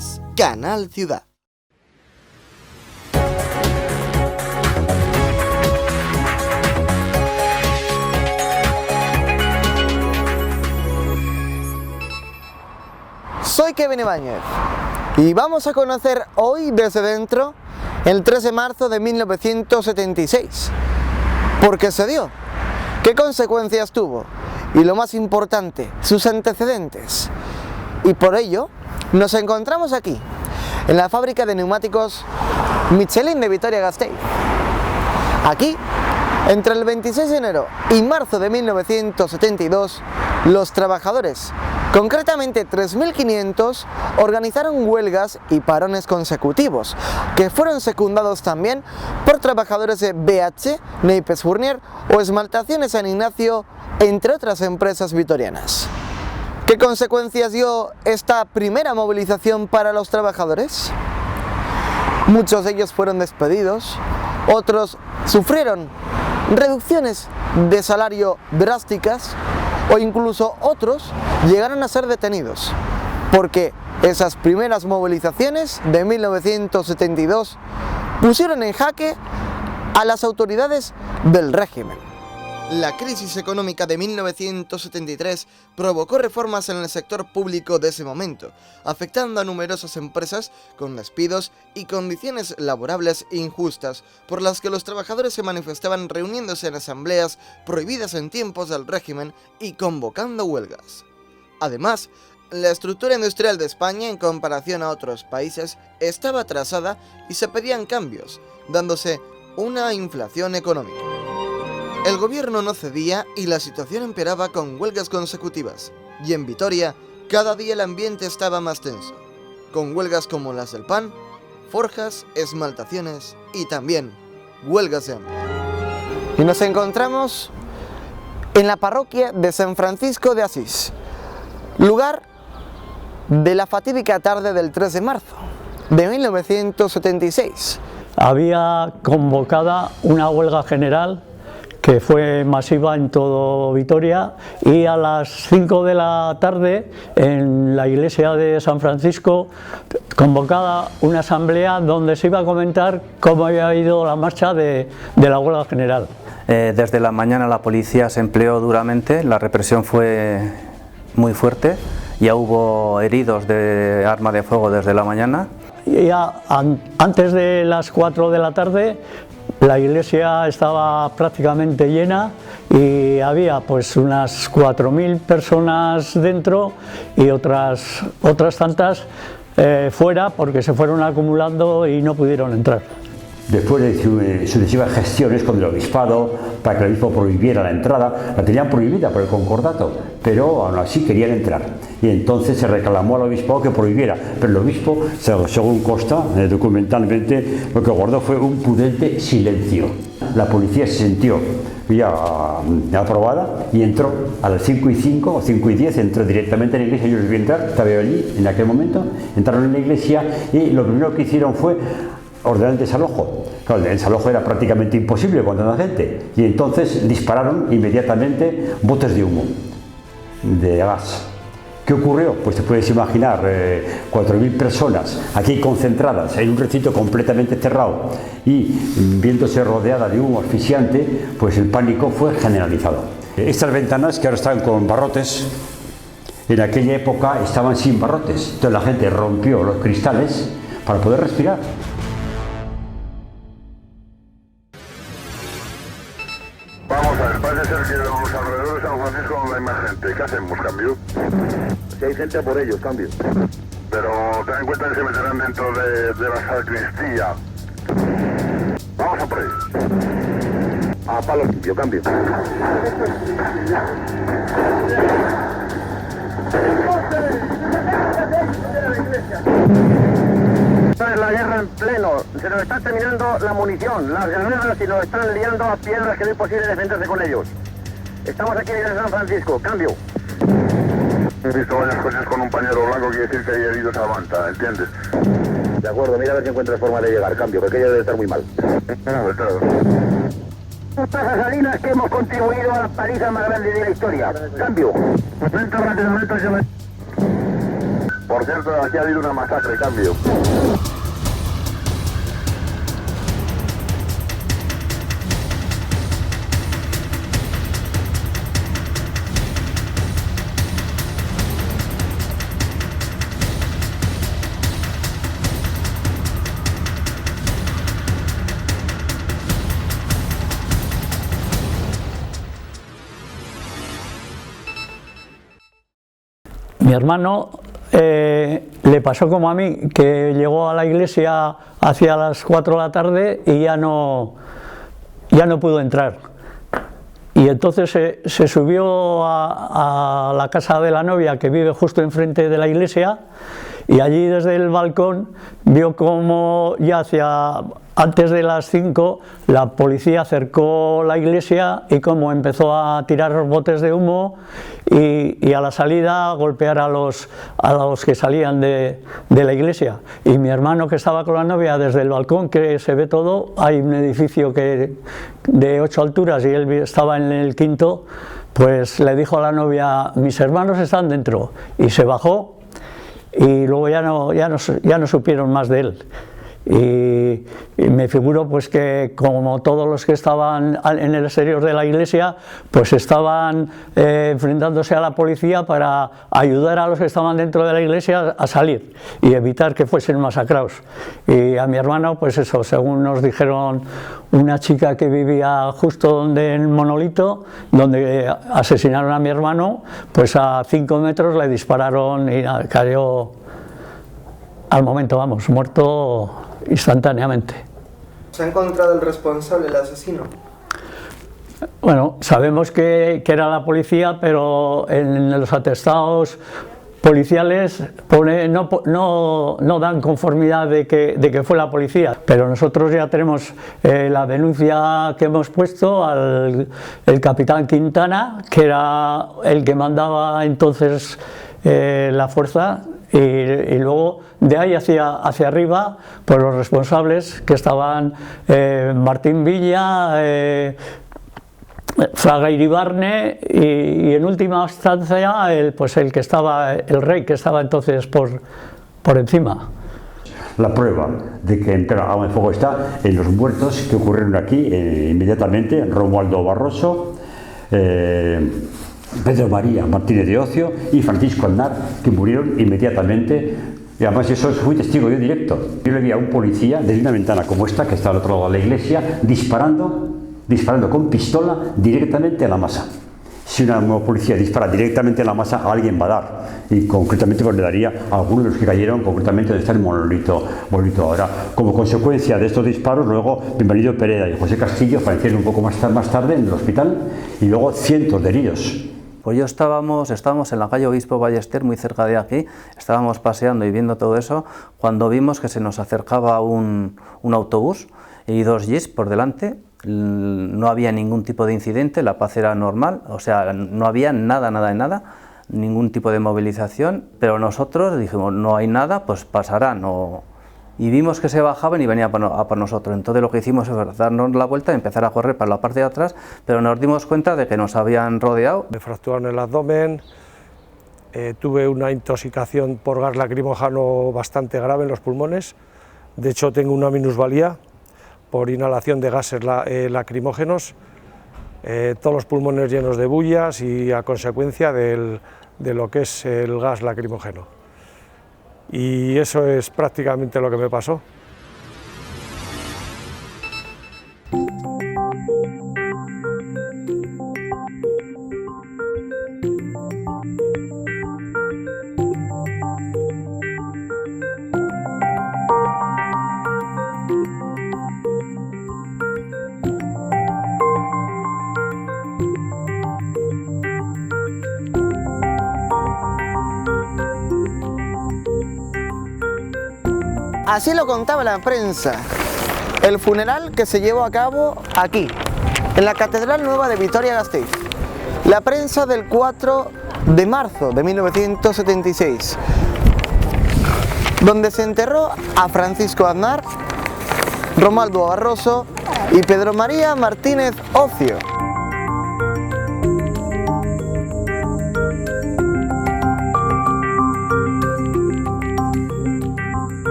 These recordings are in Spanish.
es Canal Ciudad. Soy Kevin Ibáñez y vamos a conocer hoy desde dentro el 3 de marzo de 1976. ¿Por qué se dio? ¿Qué consecuencias tuvo? Y lo más importante, sus antecedentes. Y por ello nos encontramos aquí, en la fábrica de neumáticos Michelin de Vitoria-Gasteiz. Aquí, entre el 26 de enero y marzo de 1972, los trabajadores, concretamente 3.500, organizaron huelgas y parones consecutivos, que fueron secundados también por trabajadores de BH, Neipes Fournier o Esmaltaciones San Ignacio, entre otras empresas vitorianas. ¿Qué consecuencias dio esta primera movilización para los trabajadores? Muchos de ellos fueron despedidos, otros sufrieron reducciones de salario drásticas o incluso otros llegaron a ser detenidos, porque esas primeras movilizaciones de 1972 pusieron en jaque a las autoridades del régimen. La crisis económica de 1973 provocó reformas en el sector público de ese momento, afectando a numerosas empresas con despidos y condiciones laborables injustas, por las que los trabajadores se manifestaban reuniéndose en asambleas prohibidas en tiempos del régimen y convocando huelgas. Además, la estructura industrial de España, en comparación a otros países, estaba atrasada y se pedían cambios, dándose una inflación económica. El gobierno no cedía y la situación empeoraba con huelgas consecutivas, y en Vitoria cada día el ambiente estaba más tenso, con huelgas como las del pan, forjas, esmaltaciones y también huelgas de hambre. Y nos encontramos en la parroquia de San Francisco de Asís, lugar de la fatídica tarde del 3 de marzo de 1976. Había convocada una huelga general que fue masiva en todo Vitoria, y a las 5 de la tarde en la iglesia de San Francisco convocada una asamblea donde se iba a comentar cómo había ido la marcha de la huelga general. Desde la mañana la policía se empleó duramente, la represión fue muy fuerte, ya hubo heridos de arma de fuego desde la mañana. Ya antes de las 4 de la tarde la iglesia estaba prácticamente llena y había pues unas 4.000 personas dentro y otras tantas fuera, porque se fueron acumulando y no pudieron entrar. Después de sucesivas gestiones con el obispado para que el obispo prohibiera la entrada, la tenían prohibida por el concordato, pero aún así querían entrar. Y entonces se reclamó al obispado que prohibiera, pero el obispo, según consta documentalmente, lo que guardó fue un prudente silencio. La policía se sintió ya aprobada y entró a las 5:05 o 5:10, entró directamente en la iglesia. Yo les vi entrar, estaba allí en aquel momento, entraron en la iglesia y lo primero que hicieron fue ordenar el desalojo. Claro, el desalojo era prácticamente imposible con tanta gente, y entonces dispararon inmediatamente botes de humo, de gas. ¿Qué ocurrió? Pues te puedes imaginar, 4.000 personas aquí concentradas en un recinto completamente cerrado y viéndose rodeada de humo asfixiante, pues el pánico fue generalizado. Estas ventanas, que ahora están con barrotes, en aquella época estaban sin barrotes, entonces la gente rompió los cristales para poder respirar. Vamos a ver, parece ser que en los alrededores de San Francisco no hay más gente. ¿Qué hacemos, cambio? Si hay gente por ellos, cambio. Pero ten en cuenta que se meterán dentro de la sacristía. Vamos a por ahí. A palo limpio, cambio. Esta es la guerra en pleno, se nos está terminando la munición, las granadas, y nos están liando a piedras que no es posible defenderse con ellos. Estamos aquí en San Francisco, cambio. He visto varias cosas con un pañuelo blanco, quiere decir que hay heridos a Manta, ¿entiendes? De acuerdo, mira a ver si encuentras forma de llegar, cambio, porque aquello debe estar muy mal. Estas Salinas, que hemos contribuido a la paliza más grande de la historia, cambio. Atento rápidamente, Por cierto, aquí ha habido una masacre, cambio. Mi hermano le pasó como a mí, que llegó a la iglesia hacia las 4 de la tarde y ya no pudo entrar. Y entonces se subió a la casa de la novia, que vive justo enfrente de la iglesia, y allí desde el balcón vio como ya antes de las 5 la policía acercó la iglesia y como empezó a tirar botes de humo y a la salida a golpear a los que salían de la iglesia. Y mi hermano, que estaba con la novia, desde el balcón, que se ve todo, hay un edificio de 8 alturas y él estaba en el 5º, pues le dijo a la novia: mis hermanos están dentro, y se bajó. Y luego ya no supieron más de él. Y me figuro pues que como todos los que estaban en el exterior de la iglesia pues estaban enfrentándose a la policía para ayudar a los que estaban dentro de la iglesia a salir y evitar que fuesen masacrados. Y a mi hermano, pues eso, según nos dijeron, una chica que vivía justo donde en Monolito, donde asesinaron a mi hermano, pues a 5 metros le dispararon y cayó al momento, vamos, muerto instantáneamente. ¿Se ha encontrado el responsable, el asesino? Bueno, sabemos que era la policía, pero en los atestados policiales no dan conformidad de que fue la policía, pero nosotros ya tenemos la denuncia que hemos puesto al capitán Quintana, que era el que mandaba entonces la fuerza, y luego de ahí hacia arriba, pues los responsables que estaban Martín Villa, Fraga Iribarne y en última instancia el que estaba, el rey que estaba entonces por encima. La prueba de que entra arma de fuego está en los muertos que ocurrieron aquí inmediatamente: Romualdo Barroso, Pedro María Martínez de Ocio y Francisco Aznar, que murieron inmediatamente. Y además eso fui testigo yo directo. Yo le vi a un policía desde una ventana como esta, que está al otro lado de la iglesia, disparando con pistola directamente a la masa. Si una policía dispara directamente a la masa, a alguien va a dar, y concretamente pues le daría a algunos de los que cayeron, concretamente donde está el monolito ahora. Como consecuencia de estos disparos, luego Bienvenido Pereda y José Castillo fallecieron un poco más tarde en el hospital, y luego cientos de heridos. Pues estábamos en la calle Obispo Ballester, muy cerca de aquí, estábamos paseando y viendo todo eso, cuando vimos que se nos acercaba un autobús y 2 jeeps por delante. No había ningún tipo de incidente, la paz era normal, o sea, no había nada, ningún tipo de movilización, pero nosotros dijimos, no hay nada, pues pasarán, y vimos que se bajaban y venían a por nosotros. Entonces lo que hicimos es darnos la vuelta y empezar a correr para la parte de atrás, pero nos dimos cuenta de que nos habían rodeado. Me fracturaron el abdomen, tuve una intoxicación por gas lacrimógeno bastante grave en los pulmones. De hecho tengo una minusvalía por inhalación de gases lacrimógenos, todos los pulmones llenos de bullas y a consecuencia de lo que es el gas lacrimógeno. Y eso es prácticamente lo que me pasó. Así lo contaba la prensa, el funeral que se llevó a cabo aquí, en la Catedral Nueva de Vitoria-Gasteiz. La prensa del 4 de marzo de 1976, donde se enterró a Francisco Aznar, Romualdo Barroso y Pedro María Martínez Ocio.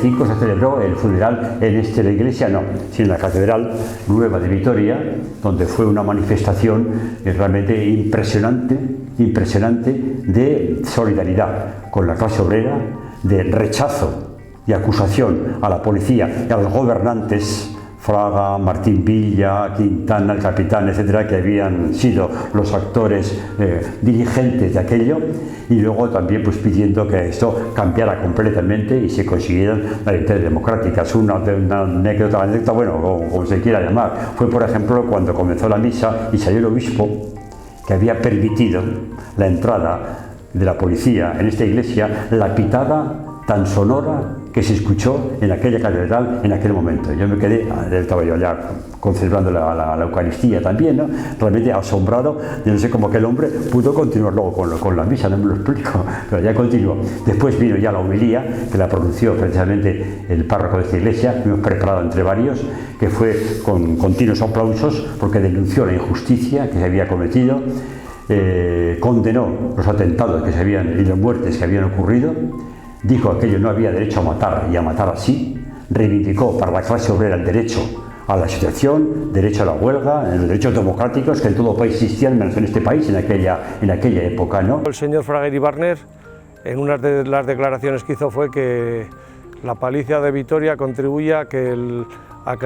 5 se celebró el funeral en la iglesia, no, sino en la Catedral Nueva de Vitoria, donde fue una manifestación realmente impresionante de solidaridad con la clase obrera, de rechazo y acusación a la policía y a los gobernantes, Fraga, Martín Villa, Quintana, el capitán, etcétera, que habían sido los actores dirigentes de aquello, y luego también pues pidiendo que esto cambiara completamente y se consiguieran las libertades democráticas. Una anécdota, bueno, como se quiera llamar, fue por ejemplo cuando comenzó la misa y salió el obispo, que había permitido la entrada de la policía en esta iglesia, la pitada tan sonora que se escuchó en aquella catedral en aquel momento. Yo me quedé, estaba yo allá celebrando la Eucaristía también, ¿no? Realmente asombrado, yo no sé cómo aquel hombre pudo continuar luego con la misa, no me lo explico, pero ya continuó. Después vino ya la homilía, que la pronunció precisamente el párroco de esta iglesia, que hemos preparado entre varios, que fue con continuos aplausos, porque denunció la injusticia que se había cometido, condenó los atentados que se habían y las muertes que habían ocurrido, dijo que aquello no había derecho a matar y a matar así, reivindicó para la clase obrera el derecho a la asociación, derecho a la huelga, los derechos democráticos que en todo país existían, menos en este país en aquella época, ¿no? El señor Fraga Iribarner, en una de las declaraciones que hizo, fue que la paliza de Vitoria contribuye a que el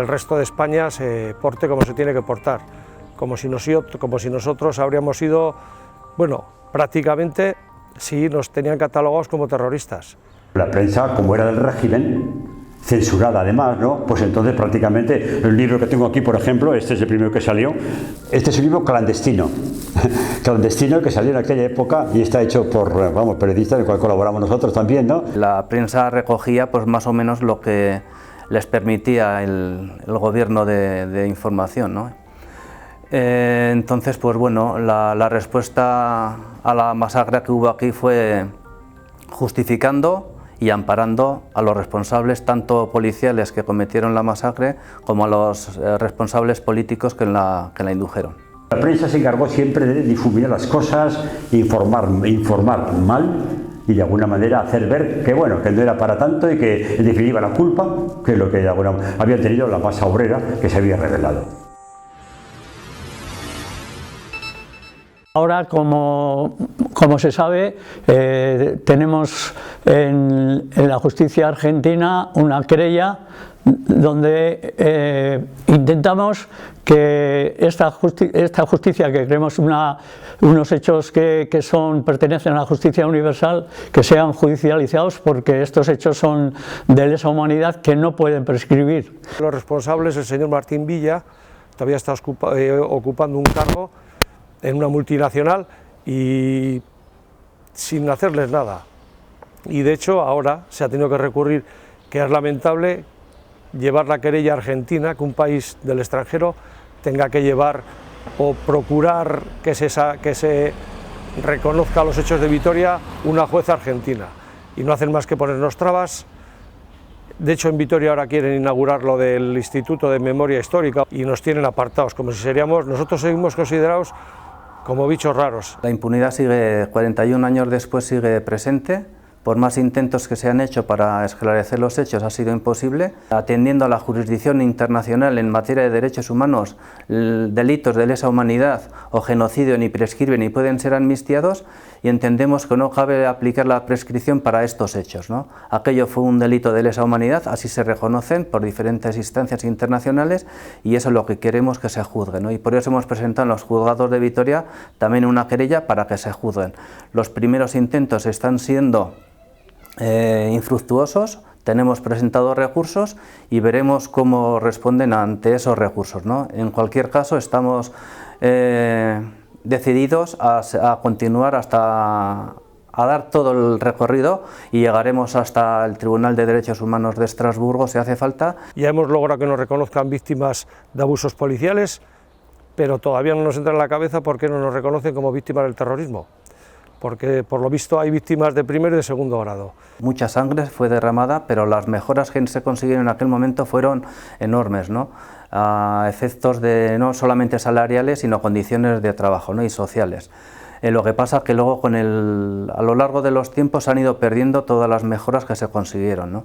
resto de España se porte como se tiene que portar, como si nosotros habríamos sido, bueno, prácticamente sí nos tenían catalogados como terroristas. La prensa, como era del régimen, censurada además, ¿no? Pues entonces prácticamente el libro que tengo aquí, por ejemplo, este es el primero que salió, este es un libro clandestino, clandestino que salió en aquella época y está hecho por, vamos, periodistas, en el cual colaboramos nosotros también, ¿no? La prensa recogía pues más o menos lo que les permitía el gobierno de información, ¿no? Entonces, pues bueno, la respuesta a la masacre que hubo aquí fue justificando y amparando a los responsables, tanto policiales que cometieron la masacre, como a los responsables políticos que la indujeron. La prensa se encargó siempre de difuminar las cosas, informar mal y de alguna manera hacer ver que bueno, que no era para tanto y que en definitiva la culpa, que es lo que había tenido la masa obrera que se había rebelado. Ahora, como se sabe, tenemos en la justicia argentina una querella donde intentamos que esta justicia, que creemos unos hechos que pertenecen a la justicia universal, que sean judicializados, porque estos hechos son de lesa humanidad que no pueden prescribir. Los responsables, el señor Martín Villa, todavía está ocupando un cargo en una multinacional y sin hacerles nada. Y de hecho ahora se ha tenido que recurrir, que es lamentable, llevar la querella a Argentina, que un país del extranjero tenga que llevar o procurar que se reconozca los hechos de Vitoria una jueza argentina. Y no hacen más que ponernos trabas. De hecho, en Vitoria ahora quieren inaugurar lo del Instituto de Memoria Histórica y nos tienen apartados, como si nosotros seguimos considerados como bichos raros. La impunidad sigue, 41 años después, sigue presente. Por más intentos que se han hecho para esclarecer los hechos, ha sido imposible. Atendiendo a la jurisdicción internacional en materia de derechos humanos, delitos de lesa humanidad o genocidio ni prescriben ni pueden ser amnistiados, y entendemos que no cabe aplicar la prescripción para estos hechos, ¿no? Aquello fue un delito de lesa humanidad, así se reconocen por diferentes instancias internacionales, y eso es lo que queremos que se juzgue, ¿no? Y por eso hemos presentado en los juzgados de Vitoria también una querella para que se juzguen. Los primeros intentos están siendo infructuosos, tenemos presentado recursos y veremos cómo responden ante esos recursos, ¿no? En cualquier caso, estamos decididos a continuar a dar todo el recorrido y llegaremos hasta el Tribunal de Derechos Humanos de Estrasburgo si hace falta. Ya hemos logrado que nos reconozcan víctimas de abusos policiales, pero todavía no nos entra en la cabeza por qué no nos reconocen como víctimas del terrorismo. Porque por lo visto hay víctimas de primero y de segundo grado. Mucha sangre fue derramada, pero las mejoras que se consiguieron en aquel momento fueron enormes, ¿no? A efectos de no solamente salariales, sino condiciones de trabajo, ¿no? Y sociales. Lo que pasa es que luego a lo largo de los tiempos se han ido perdiendo todas las mejoras que se consiguieron, ¿no?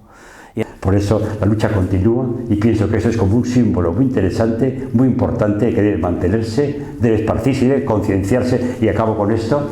Por eso la lucha continúa y pienso que eso es como un símbolo muy interesante, muy importante, que debe mantenerse, debe esparcirse, debe concienciarse. Y acabo con esto,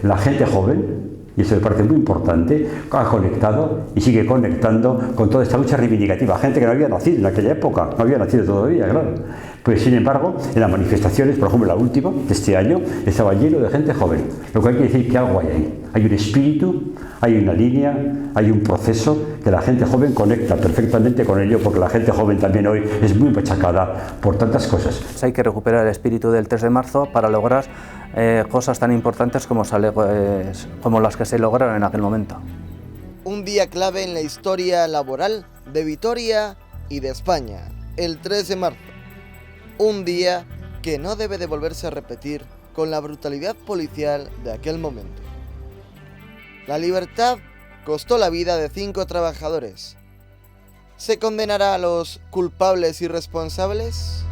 la gente joven, y eso me parece muy importante, ha conectado y sigue conectando con toda esta lucha reivindicativa. Gente que no había nacido en aquella época, no había nacido todavía, claro. Pues sin embargo, en las manifestaciones, por ejemplo la última de este año, estaba lleno de gente joven. Lo que hay que decir que algo hay ahí. Hay un espíritu, hay una línea, hay un proceso que la gente joven conecta perfectamente con ello, porque la gente joven también hoy es muy machacada por tantas cosas. Hay que recuperar el espíritu del 3 de marzo para lograr cosas tan importantes como las que se lograron en aquel momento. Un día clave en la historia laboral de Vitoria y de España, el 3 de marzo. Un día que no debe de volverse a repetir con la brutalidad policial de aquel momento. La libertad costó la vida de 5 trabajadores. ¿Se condenará a los culpables y responsables?